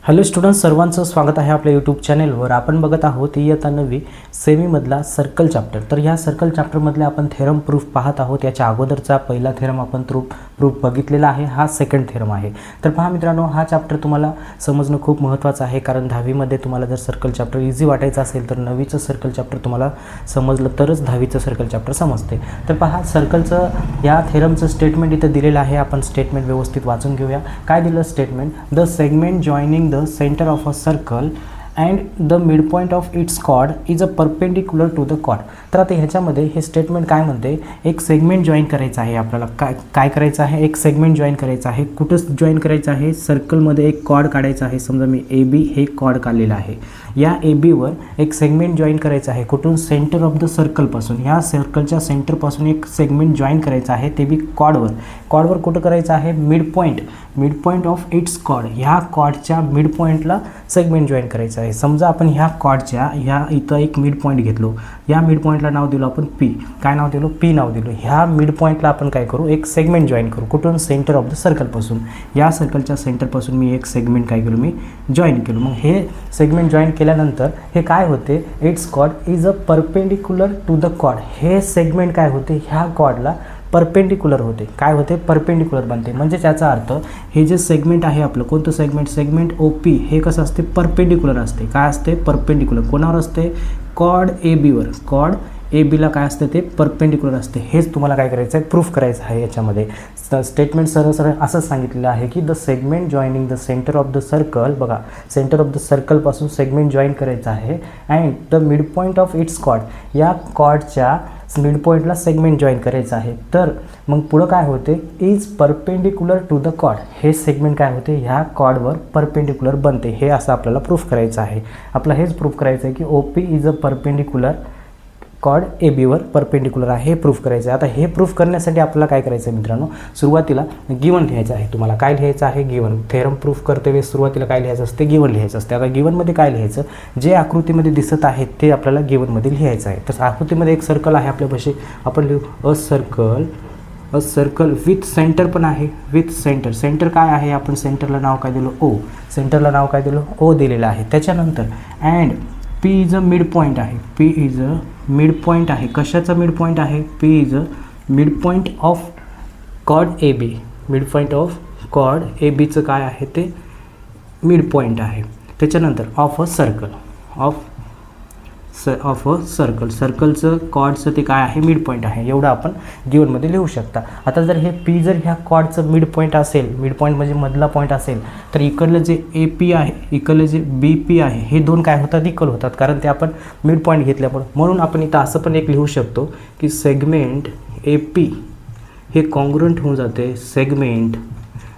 Hello students, सर्वांचं स्वागत आहे आपल्या यूट्यूब चॅनेलवर. आपण बघत आहोत इयत्ता 9वी सेमीमधला सर्कल चॅप्टर. तर ह्या सर्कल चॅप्टरमधले आपण थेरम प्रूफ पाहत आहोत. याच्या अगोदरचा पहिला थेरम आपण प्रूफ बघितलेला आहे, हा सेकंड थेरम आहे. तर पहा मित्रांनो, हा चॅप्टर तुम्हाला समजणं खूप महत्त्वाचं आहे, कारण 10वीमध्ये तुम्हाला जर सर्कल चॅप्टर इझी वाटायचं असेल तर 9वीचं सर्कल चॅप्टर तुम्हाला समजलं तरच 10वीचं सर्कल चॅप्टर समजते. तर पहा, सर्कलचं या थेरमचं स्टेटमेंट इथं दिलेलं आहे. आपण स्टेटमेंट व्यवस्थित वाचून घेऊया. काय दिलं statement? The segment joining the center of a circle and the midpoint of its chord is a perpendicular to the chord. तर आता ह्याच्यामध्ये हे स्टेटमेंट काय म्हणते, एक सेगमेंट जॉईन करायचं आहे आपल्याला. काय करायचं आहे? एक सेगमेंट जॉईन करायचं आहे. कुठं जॉईन करायचं आहे? सर्कलमध्ये एक कॉर्ड काढायचा आहे. समजा मी ए बी हे कॉर्ड काढलेलं आहे. या ए बीवर एक सेगमेंट जॉईन करायचं आहे. कुठून? सेंटर ऑफ द सर्कलपासून. ह्या सर्कलच्या सेंटरपासून एक सेगमेंट जॉईन करायचं आहे, ते बी कॉर्डवर कुठं करायचं आहे? Midpoint of its chord. ह्या कॉर्डच्या मिडपॉईंटला सेगमेंट जॉईन करायचं आहे. समजा आपण ह्या कॉर्डच्या ह्या इथं एक मिड पॉईंट घेतलो. या मिड पॉईंटला नाव दिलं आपण पी. काय नाव दिलं? पी नाव दिलं. ह्या मिड पॉईंटला आपण काय करू? एक सेगमेंट जॉईन करू. कुठून? सेंटर ऑफ द सर्कलपासून. या सर्कलच्या सेंटरपासून मी एक सेगमेंट काय केलं? मी जॉईन केलं. मग हे सेगमेंट जॉईन केल्यानंतर हे काय होते? Its chord is a perpendicular to the chord. हे सेगमेंट काय होते? ह्या कॉर्डला परपेंडिक्युलर होते. काय होते? परपेंडिक्युलर बनते. म्हणजे त्याचा अर्थ हे जे सेगमेंट आहे आपलं, कोणतं सेगमेंट ओ पी, हे कसं असते? परपेंडिक्युलर असते. काय असते? परपेंडिक्युलर. कोणावर असते? Cord A beaver. Chord A बीला काय असते? ते परपेंडिक्युलर असते. हेच तुम्हाला काय करायचं आहे? प्रूफ करायचं आहे. याच्यामध्ये स्टेटमेंट सरळ असं सांगितलेलं आहे की the segment joining the centre of the circle. बघा, सेंटर ऑफ द सर्कलपासून सेगमेंट जॉईन करायचं आहे. And the mid point of its chord. या कॉर्डच्या मिड पॉईंटला सेगमेंट जॉईन करायचं आहे. तर मग पुढं काय होते? Is perpendicular to the chord. हे सेगमेंट काय होते? ह्या कॉर्डवर परपेंडिक्युलर बनते. हे असं आपल्याला प्रूफ करायचं आहे. आपलं हेच प्रूफ करायचं आहे की O P is a perpendicular chord A बीवर परपेंडिक्युलर आहे. हे प्रूफ करायचं आहे. आता हे प्रूफ करण्यासाठी आपल्याला काय करायचं आहे मित्रांनो? सुरुवातीला गिवन लिहायचं आहे. तुम्हाला काय लिहायचं आहे? गिवन. थेरम प्रूफ करते वेळेस सुरुवातीला काय लिहायचं असते? गिवन लिहायचं असते. आता गिवनमध्ये काय लिहायचं? जे आकृतीमध्ये दिसत आहे ते आपल्याला गिवनमध्ये लिहायचं आहे. तर आकृतीमध्ये एक सर्कल आहे आपल्यापाशी. आपण लिहू अ सर्कल विथ सेंटर पण आहे. With centre. सेंटर काय आहे? आपण सेंटरला नाव काय दिलं? ओ. सेंटरला नाव काय दिलं? ओ दिलेलं आहे. त्याच्यानंतर and P is a mid point आहे. P is a mid point आहे. कशाचा मिड पॉईंट आहे? P is a mid point of chord A B. Mid point of chord A बीचं काय आहे? ते मिड पॉईंट आहे. त्याच्यानंतर ऑफ अ सर्कल. सर्कलचं कॉर्डचं ते काय आहे? मिड पॉईंट आहे. एवढं आपण गिवनमध्ये लिहू शकता. आता जर हे पी जर ह्या कॉर्डचं मिड पॉईंट असेल, मिड पॉईंट म्हणजे मधला पॉईंट असेल, तर इकडलं जे ए पी आहे, इकडलं जे बी पी आहे, हे दोन काय होतात? इक्वल होतात, कारण ते आपण मिड पॉईंट घेतल्यामुळे. म्हणून आपण इथं असं पण एक लिहू शकतो की सेगमेंट ए पी हे कॉन्ग्रुएंट होऊन जाते सेगमेंट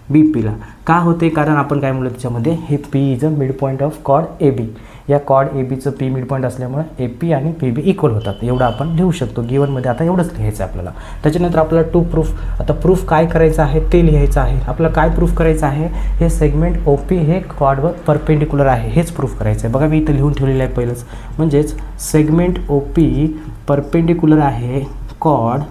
बी पीला. का होते? कारण आपण काय म्हणलं त्याच्यामध्ये, हे P is a mid point of chord A B. या कॉर्ड ए बीचं पी मिड पॉईंट असल्यामुळे ए पी आणि पी बी इक्वल होतात. एवढं आपण लिहू शकतो गिवनमध्ये. आता एवढंच लिहायचं आहे आपल्याला. त्याच्यानंतर आपल्याला टू प्रूफ. आता प्रूफ काय करायचं आहे ते लिहायचं आहे. आपल्याला काय प्रूफ करायचं आहे? हे सेगमेंट ओ पी हे कॉर्डवर परपेंडिक्युलर आहे, हेच प्रूफ करायचं आहे. बघा, मी इथं लिहून ठेवलेलं आहे पहिलंच. म्हणजेच सेगमेंट ओ पी परपेंडिक्युलर आहे कॉर्ड.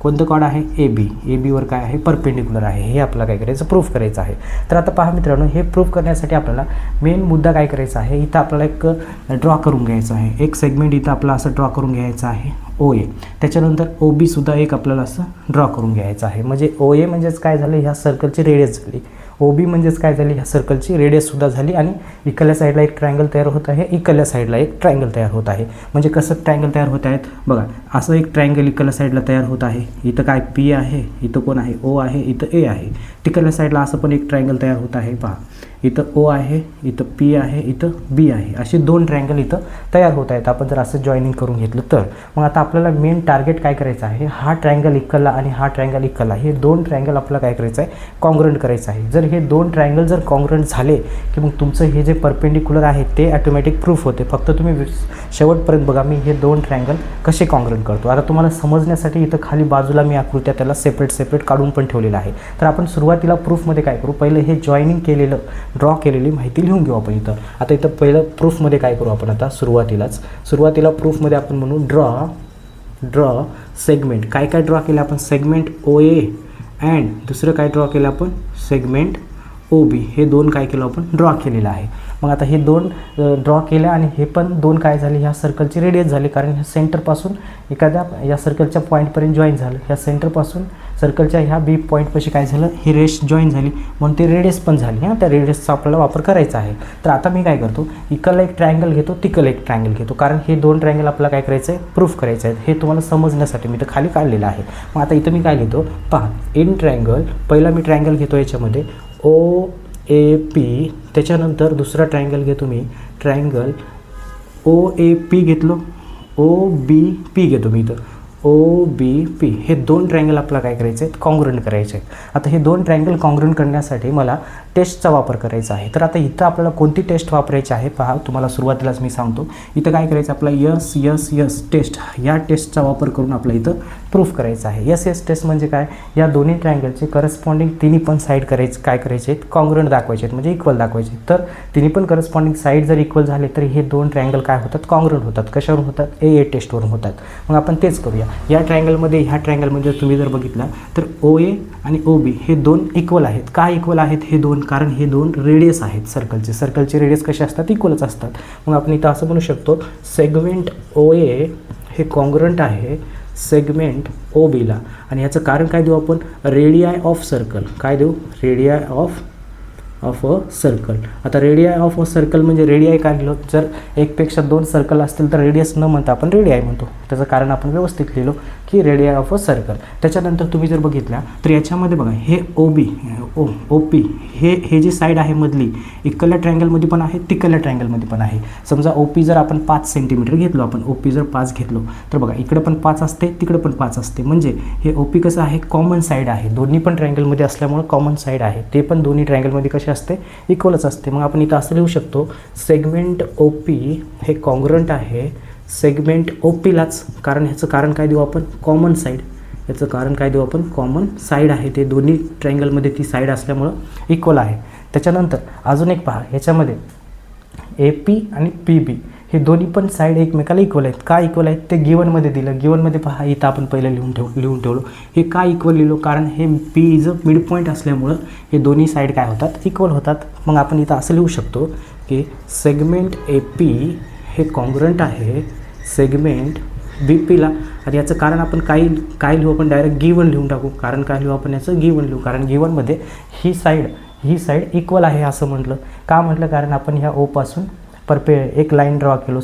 कोणतं कॉर्ड आहे? A B. ए बीवर काय आहे? परपेंडिक्युलर आहे. हे आपल्याला काय करायचं? प्रूफ करायचं आहे. तर आता पहा मित्रांनो, हे प्रूफ करण्यासाठी आपल्याला मेन मुद्दा काय करायचा आहे? इथं आपल्याला एक ड्रॉ करून घ्यायचं आहे. एक सेगमेंट इथं आपला असं ड्रॉ करून घ्यायचं आहे, ओ ए. त्याच्यानंतर ओ बीसुद्धा एक आपल्याला असं ड्रॉ करून घ्यायचं आहे. म्हणजे ओ ए म्हणजेच काय झालं? ह्या सर्कलची रेडियस झाली. ओ बी म्हणजेच काय झाली? ह्या सर्कलची रेडियससुद्धा झाली. आणि इकडल्या साईडला एक ट्रायंगल तयार होत आहे, इकडल्या साईडला एक ट्रायंगल तयार होत आहे. म्हणजे कसं ट्रायंगल तयार होत आहेत? बघा, असं एक ट्रायंगल इकडल्या साईडला तयार होत आहे. इथं काय? पी आहे, इथं कोण आहे? ओ आहे, इथं ए आहे. तिकडल्या साईडला असं पण एक ट्रायंगल तयार होत आहे. पहा, इथं ओ आहे, इथं पी आहे, इथं बी आहे. असे दोन ट्रायंगल इथं तयार होत आहेत. आपण जर असं जॉईनिंग करून घेतलं तर. मग आता आपल्याला मेन टार्गेट काय करायचं आहे? हा ट्रायंगल इकडला आणि हा ट्रायंगल इकडला, हे दोन ट्रायंगल आपल्याला काय करायचं आहे? कॉन्ग्रुएंट करायचं आहे. जर हे दोन ट्रायंगल जर कॉन्ग्रुएंट झाले की मग तुमचं हे जे परपेंडिक्युलर आहे ते ऑटोमॅटिक प्रूफ होते. फक्त तुम्ही शेवटपर्यंत बघा मी हे दोन ट्रायंगल कसे कॉन्ग्रुएंट करतो. आता तुम्हाला समजण्यासाठी इथं खाली बाजूला मी आकृत्या त्याला सेपरेट काढून पण ठेवलेलं आहे. तर आपण सुरुवातीला प्रूफमध्ये काय करू? पहिलं हे जॉईनिंग केलेलं, ड्रॉ केलेली माहिती लिहून घेऊ आपण इथं. आता इथं पहिलं प्रूफमध्ये काय करू आपण? आता सुरुवातीला प्रूफमध्ये आपण म्हणू ड्रॉ सेगमेंट. काय ड्रॉ केलं आपण? सेगमेंट ओ ए अँड दुसरं काय ड्रॉ केलं आपण? सेगमेंट OB हे दोन काय केलं आपण ड्रॉ केलेलं आहे. मग आता हे दोन ड्रॉ केलं आणि हे पण दोन काय झाले ह्या सर्कलची रेडियस झाली, कारण ह्या सेंटरपासून एखाद्या या सर्कलच्या पॉईंटपर्यंत जॉईन झालं. ह्या सेंटरपासून सर्कलच्या ह्या बी पॉईंटपाशी काय झालं, ही रेस जॉईन झाली म्हणून ती रेडियस पण झाली. त्या रेडियसचा आपल्याला वापर करायचा आहे. तर आता मी काय करतो, इकडला एक ट्रायंगल घेतो, तिकडला एक ट्रायंगल घेतो, कारण हे दोन ट्रायंगल आपल्याला काय करायचं आहे, प्रूफ करायचं आहे. हे तुम्हाला समजण्यासाठी मी तर खाली काढलेलं आहे. मग आता इथं मी काय घेतो पहा, इन ट्रायंगल पहिला मी ट्रायंगल घेतो याच्यामध्ये OAP, त्याच्यानंतर दुसरा ट्रायंगल घेतो मी ट्रायंगल OAP घेतलो, OBP घेतो मी इथं OBP. हे दोन ट्रायंगल आपल्याला काय करायचे आहेत, कॉन्ग्रुएंट करायचे आहेत. आता हे दोन ट्रायंगल कॉन्ग्रुएंट करण्यासाठी मला टेस्टचा वापर करायचा आहे. तर आता इथं आपल्याला कोणती टेस्ट वापरायची आहे पहा, तुम्हाला सुरुवातीलाच मी सांगतो. इथं काय करायचं आपल्याला यस टेस्ट, या टेस्टचा वापर करून आपल्याला इथं प्रूफ करायचं आहे. यस टेस्ट म्हणजे काय, या दोन्ही ट्रायंगलचे करस्पॉन्डिंग तिन्ही पण साईड काय करायचे आहेत, कॉन्ग्रुएंट दाखवायचे आहेत, म्हणजे इक्वल दाखवायचे. तर तिन्ही पण करस्पॉन्डिंग साईड जर इक्वल झाले तर हे दोन ट्रायंगल काय होतात, कॉन्ग्रुएंट होतात. कशावरून होतात, AA टेस्टवरून होतात. मग आपण तेच करूया. या ट्रायंगलमध्ये ह्या ट्रायंगलमध्ये तुम्ही जर बघितला तर OA आणि OB हे दोन इक्वल आहेत. का इक्वल आहेत हे दोन, कारण हे दोन रेडियस आहेत सर्कलचे रेडियस कसे असतात, इक्वलच असतात. मग आपण इथं असं म्हणू शकतो, सेगमेंट OA हे कॉन्ग्रुएंट आहे सेगमेंट OBला. आणि याचं कारण काय देऊ आपण, रेडियाय ऑफ सर्कल. काय देऊ, रेडियाय ऑफ अ सर्कल. आता रेडियाय ऑफ अ सर्कल म्हणजे रेडियाय काय लिहिलो, जर एकपेक्षा दोन सर्कल असतील तर रेडियस न म्हणता आपण रेडियाय म्हणतो. त्याचं कारण आपण व्यवस्थित लिहिलो की रेडियाय ऑफ अ सर्कल. त्याच्यानंतर तुम्ही जर बघितल्या तर याच्यामध्ये बघा हे OP हे जी साईड आहे मधली, इकडल्या ट्रायंगलमध्ये पण आहे, तिकडल्या ट्रायंगलमध्ये पण आहे. समजा OP जर आपण 5 सेंटीमीटर घेतलो, आपण OP जर 5 घेतलो तर बघा इकडे पण 5 असते, तिकडे पण 5 असते. म्हणजे हे OP कसं आहे, कॉमन साईड आहे, दोन्ही पण ट्रायंगलमध्ये असल्यामुळे कॉमन साईड आहे. ते पण दोन्ही ट्रायंगलमध्ये कसे असते, इक्वलच असते. मग आपण इथं असं लिहू शकतो, सेगमेंट OP हे कॉन्ग्रुएंट आहे सेगमेंट OPलाच. कारण ह्याचं कारण काय देऊ आपण, कॉमन साईड. याचं कारण काय देऊ आपण, कॉमन साईड आहे. ते दोन्ही ट्रायंगलमध्ये ती साईड असल्यामुळं इक्वल आहे. त्याच्यानंतर अजून एक पहा, ह्याच्यामध्ये AP आणि PB हे दोन्ही पण साईड एकमेकाला इक्वल आहेत. का इक्वल आहेत ते गिवनमध्ये दिलं. गिवनमध्ये पहा इथं आपण पहिलं लिहून ठेवलो. हे का इक्वल लिहिलो, कारण हे P is a mid point असल्यामुळं हे दोन्ही साईड काय होतात, इक्वल होतात. मग आपण इथं असं लिहू शकतो की सेगमेंट AP हे कॉन्ग्रुएंट आहे सेगमेंट BPला. आणि याचं कारण आपण काय लिहू, आपण डायरेक्ट गिवन लिहून टाकू. कारण काय लिहू आपण, याचं गिवन लिहू, कारण गिवनमध्ये ही साईड इक्वल आहे असं म्हटलं. का म्हटलं, कारण आपण ह्या O पासून एक लाईन ड्रॉ केलो,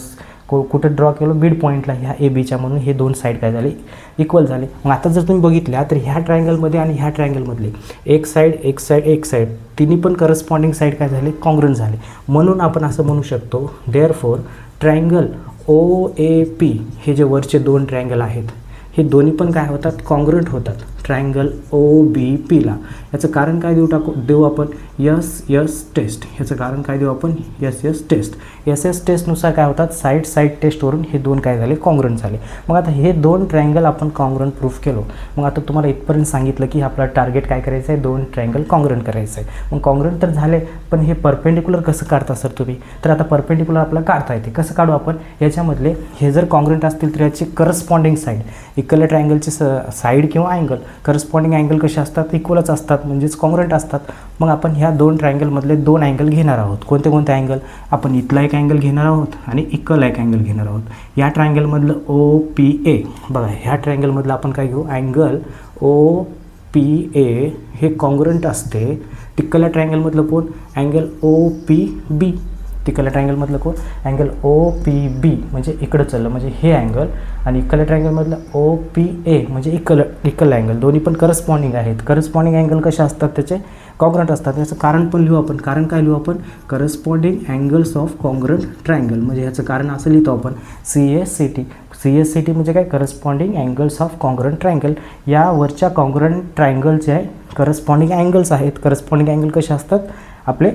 कुठं ड्रॉ केलो, मिड पॉईंटला ह्या ABच्या, म्हणून हे दोन साईड काय झाले, इक्वल झाले. मग आता जर तुम्ही बघितल्या तर ह्या ट्रायंगलमध्ये आणि ह्या ट्रायंगलमधले एक साईड तिन्ही पण करस्पॉन्डिंग साईड काय झाले, कॉन्ग्रुएंट झाले. म्हणून आपण असं म्हणू शकतो, देअरफॉर ट्रायंगल OAP हे जे वरचे दोन ट्रायंगल आहेत हे दोन्ही पण काय होतात, कॉन्ग्रुएंट होतात ट्रायंगल OBPला. याचं कारण काय देऊ आपण, यस टेस्ट. ह्याचं कारण काय देऊ आपण, यस टेस्ट. यस टेस्टनुसार काय होतात, साईड टेस्टवरून हे दोन काय झाले, कॉन्ग्रुएंट झाले. मग आता हे दोन ट्रायंगल आपण कॉन्ग्रुएंट प्रूफ केलो. मग आता तुम्हाला इथपर्यंत सांगितलं की आपला टार्गेट काय करायचं आहे, दोन ट्रायंगल कॉन्ग्रुएंट करायचं आहे. मग कॉन्ग्रुएंट तर झाले, पण हे परपेंडिक्युलर कसं काढता सर तुम्ही, तर आता परपेंडिक्युलर आपल्याला काढता येते. कसं काढू आपण, याच्यामधले हे जर कॉन्ग्रुएंट असतील तर याची करस्पॉन्डिंग साईड, इकडल्या ट्रायंगलची साईड किंवा अँगल, करस्पॉन्डिंग अँगल कसे असतात, इक्वलच असतात, म्हणजेच कॉन्ग्रुएंट असतात. मग आपण ह्या दोन ट्रायंगलमधले दोन अँगल घेणार आहोत. कोणते अँगल, आपण इथला एक अँगल घेणार आहोत आणि इकडला एक अँगल घेणार आहोत. या ट्रायंगलमधलं OPA बघा, ह्या ट्रायंगलमधलं आपण काय घेऊ, अँगल OPA हे कॉन्ग्रुएंट असते. तिकडल्या ट्रायंगलमधलं कोण, अँगल OPB. तिकडल्या ट्रायंगलमधलं कोण, अँगल OPB म्हणजे इकडं चाललं, म्हणजे हे अँगल. आणि इकडल्या ट्रायंगलमधलं OPA म्हणजे इकडलं अँगल. दोन्ही पण करस्पॉन्डिंग आहेत. करस्पॉन्डिंग अँगल कसे असतात, त्याचे कॉन्ग्रुएंट असतात. याचं कारण पण लिहू आपण. कारण काय लिहू आपण, corresponding angles of congruent triangle. म्हणजे याचं कारण असं लिहितो आपण, CSCT म्हणजे काय, corresponding angles of congruent triangle. या वरच्या कॉन्ग्रुएंट ट्रायंगलचे करस्पॉन्डिंग अँगल्स आहेत. करस्पॉन्डिंग अँगल कसे असतात, आपले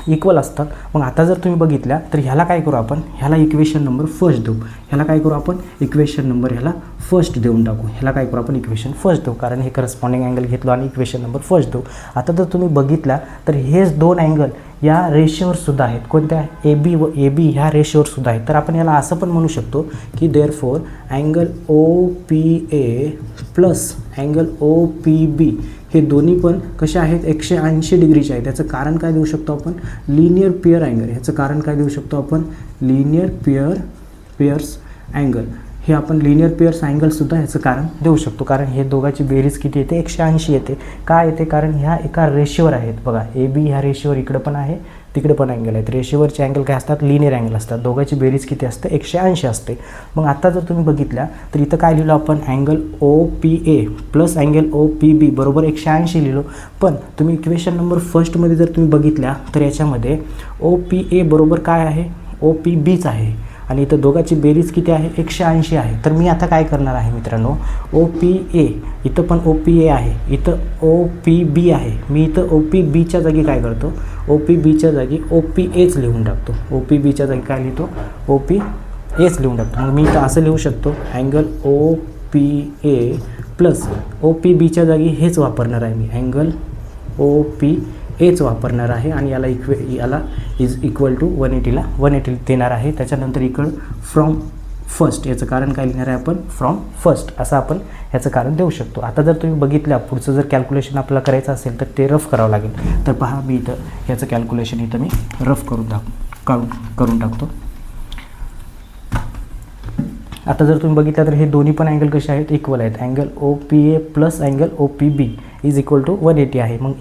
इक्वल असतात. मग आता जर तुम्ही बघितल्या तर ह्याला काय करू आपण, ह्याला इक्वेशन नंबर फर्स्ट देऊ. ह्याला काय करू आपण, इक्वेशन नंबर ह्याला फर्स्ट देऊन टाकू. ह्याला काय करू आपण, इक्वेशन फर्स्ट देऊ, कारण हे करस्पॉन्डिंग अँगल घेतलो आणि इक्वेशन नंबर फर्स्ट देऊ. आता जर तुम्ही बघितला तर हेच दोन अँगल या रेषेवर सुद्धा आहेत. कोणत्या? ए बी व ए बी ह्या रेषेवर सुद्धा आहेत. तर आपण याला असं पण म्हणू शकतो की therefore angle O P A plus angle O P B हे दोन्ही पण कसे आहेत? 180 डिग्रीचे आहेत. याचं कारण काय देऊ शकतो आपण? Linear pair angle. ह्याचं कारण काय देऊ शकतो आपण? Linear pairs angle. हे आपण लिनियर पेअर्स अँगलसुद्धा ह्याचं कारण देऊ शकतो, कारण हे दोघांची बेरीज किती येते? 180 येते. काय येते? कारण ह्या एका रेषेवर आहेत. बघा ए बी ह्या रेषेवर इकडं पण आहे, तिकडे पण अँगल आहेत. रेषेवरचे अँगल काय असतात? लिनियर अँगल असतात. दोघांची बेरीज किती असते? 180 असते. मग आता जर तुम्ही बघितल्या तर इथं काय लिहिलं आपण? Angle O P A plus angle O P B बरोबर 180 लिहिलो. पण तुम्ही इक्वेशन नंबर फर्स्टमध्ये जर तुम्ही बघितल्या तर याच्यामध्ये ओ पी ए बरोबर काय आहे? ओ पी बीच आहे आणि इथं दोघांची बेरीज किती आहे? 180 आहे. तर मी आता काय करणार आहे मित्रांनो? ओ पी ए इथं पण ओ पी ए आहे, इथं ओ पी बी आहे. मी इथं ओ पी बीच्या जागी काय करतो? ओ पी बीच्या जागी ओ पी एच लिहून टाकतो. ओ पी बीच्या जागी काय लिहितो? ओ पी एच लिहून टाकतो. मग मी इथं असं लिहू शकतो angle O P A plus O P बीच्या जागी हेच वापरणार आहे मी, अँगल ओ पी एच वापरणार आहे आणि याला इज इक्वल टू 180ला 180 देणार आहे. त्याच्यानंतर इकडं फ्रॉम फर्स्ट याचं कारण काय लिहिणार आहे आपण? फ्रॉम फर्स्ट असं आपण ह्याचं कारण देऊ शकतो. आता जर तुम्ही बघितलं पुढचं जर कॅल्क्युलेशन आपल्याला करायचं असेल तर ते रफ करावं लागेल. तर पहा मी इथं ह्याचं कॅल्क्युलेशन इथं मी रफ करून टाकतो. आता जर तुम्ही बघितलं तर हे दोन्ही पण अँगल कसे आहेत? इक्वल आहेत. Angle O P A plus angle O P B is equal to 180 आहे. मग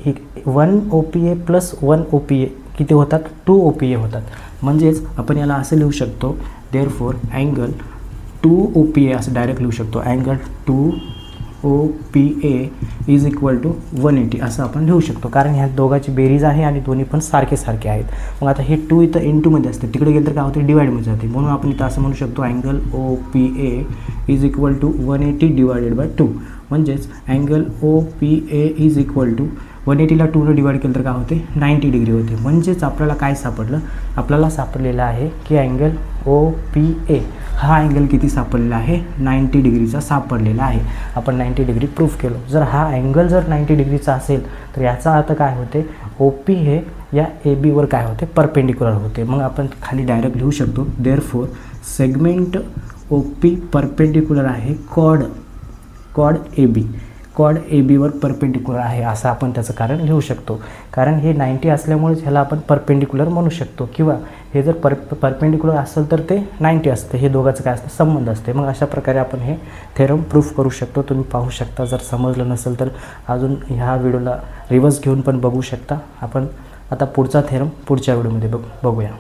1 O P A plus 1 O P A किती होतात? 2 ओ पी ए होतात. म्हणजेच आपण याला असं लिहू शकतो therefore angle 2 O P A असं डायरेक्ट लिहू शकतो. Angle 2 O P A is equal to 180 असं आपण लिहू शकतो, कारण ह्या दोघांची बेरीज आहे आणि दोन्ही पण सारखे आहेत. मग आता हे 2 इथं इंटूमध्ये असते, तिकडे गेलं तर काय होते? डिवाइडमध्ये जाते. म्हणून आपण इथं असं म्हणू शकतो angle O P A is equal to 180 divided by 2. म्हणजेच angle O P A is equal to 180ला 2ने डिवाइड केलं तर काय होते? 90 डिग्री होते. म्हणजेच आपल्याला काय सापडलं? आपल्याला सापडलेलं आहे की अँगल ओ पी ए हा अँगल किती सापडलेला आहे? 90 डिग्रीचा सापडलेला आहे. आपण 90 डिग्री प्रूफ केलो. जर हा अँगल जर 90 डिग्रीचा असेल तर याचा अर्थ काय होते? ओ पी हे या ए बीवर काय होते? परपेंडिक्युलर होते. मग आपण खाली डायरेक्ट लिहू शकतो therefore segment O P perpendicular आहे कॉड ए बीवर परपेंडिक्युलर आहे असं आपण त्याचं कारण लिहू शकतो. कारण हे 90 असल्यामुळेच ह्याला आपण परपेंडिक्युलर म्हणू शकतो, किंवा हे जर परपेंडिक्युलर असेल तर ते 90 असते. हे दोघांचं काय असतं? संबंध असते. मग अशा प्रकारे आपण हे थेरम प्रूफ करू शकतो. तुम्ही पाहू शकता. जर समजलं नसेल तर अजून ह्या व्हिडिओला रिव्हर्स घेऊन पण बघू शकता. आपण आता पुढचा थेरम पुढच्या व्हिडिओमध्ये बघूया.